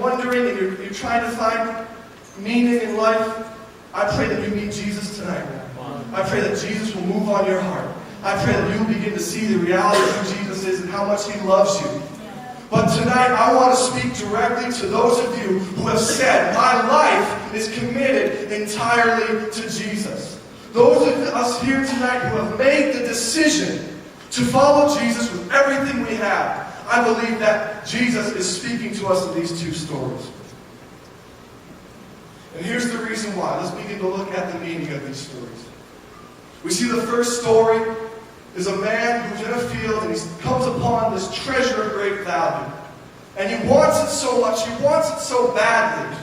wondering and you're trying to find meaning in life, I pray that you meet Jesus tonight. I pray that Jesus will move on your heart. I pray that you will begin to see the reality of who Jesus is and how much He loves you. But tonight, I want to speak directly to those of you who have said, my life is committed entirely to Jesus. Those of us here tonight who have made the decision to follow Jesus with everything we have, I believe that Jesus is speaking to us in these two stories. And here's the reason why. Let's begin to look at the meaning of these stories. We see the first story is a man who's in a field and he comes upon this treasure of great value. And he wants it so much, he wants it so badly,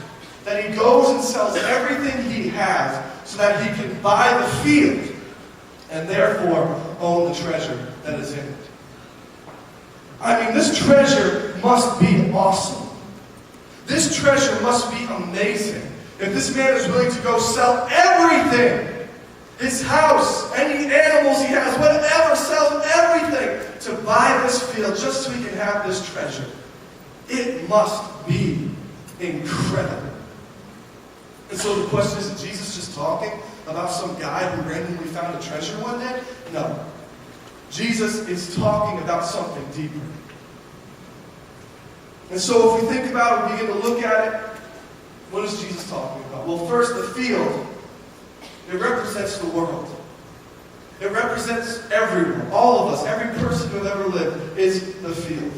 that he goes and sells everything he has so that he can buy the field and therefore own the treasure that is in it. I mean, this treasure must be awesome. This treasure must be amazing. If this man is willing to go sell everything, his house, any animals he has, whatever, sells everything to buy this field just so he can have this treasure. It must be incredible. And so the question is Jesus just talking about some guy who randomly found a treasure one day? No. Jesus is talking about something deeper. And so if we think about it, we begin to look at it, what is Jesus talking about? Well, first, the field. It represents the world. It represents everyone, all of us, every person who has ever lived is the field.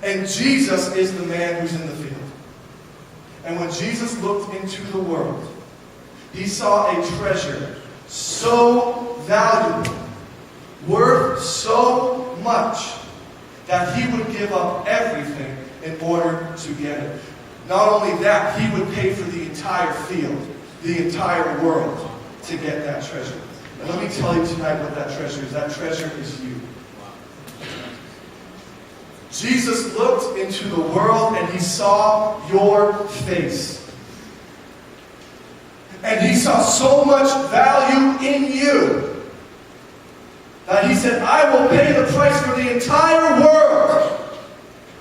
And Jesus is the man who's in the field. And when Jesus looked into the world, He saw a treasure so valuable, worth so much, that He would give up everything in order to get it. Not only that, He would pay for the entire field, the entire world, to get that treasure. And let me tell you tonight what that treasure is. That treasure is you. Jesus looked into the world and He saw your face. And He saw so much value in you that He said, I will pay the price for the entire world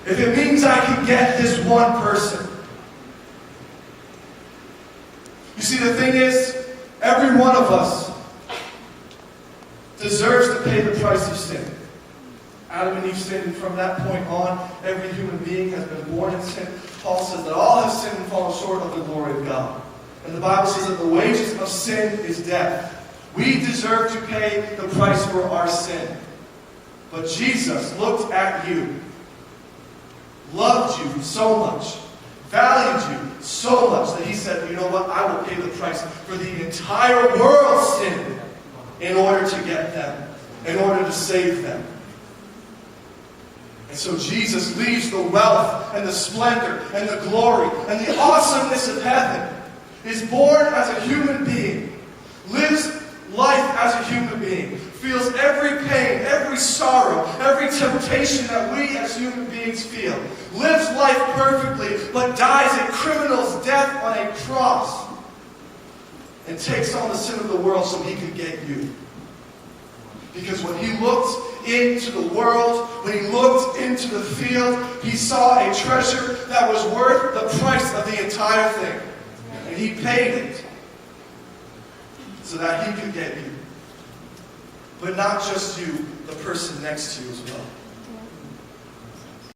if it means I can get this one person. You see, the thing is, every one of us deserves to pay the price of sin. Adam and Eve sinned, and from that point on, every human being has been born in sin. Paul says that all have sinned and fallen short of the glory of God. And the Bible says that the wages of sin is death. We deserve to pay the price for our sin. But Jesus looked at you, loved you so much, valued you so much that He said, you know what, I will pay the price for the entire world's sin in order to get them, in order to save them. And so Jesus leaves the wealth and the splendor and the glory and the awesomeness of heaven, is born as a human being, lives life as a human being, feels every pain, every sorrow, every temptation that we as human beings feel, lives life perfectly, but dies a criminal's death on a cross, and takes on the sin of the world so He could get you. Because when He looked into the world, when He looked into the field, He saw a treasure that was worth the price of the entire thing. And He paid it so that He could get you. But not just you, the person next to you as well.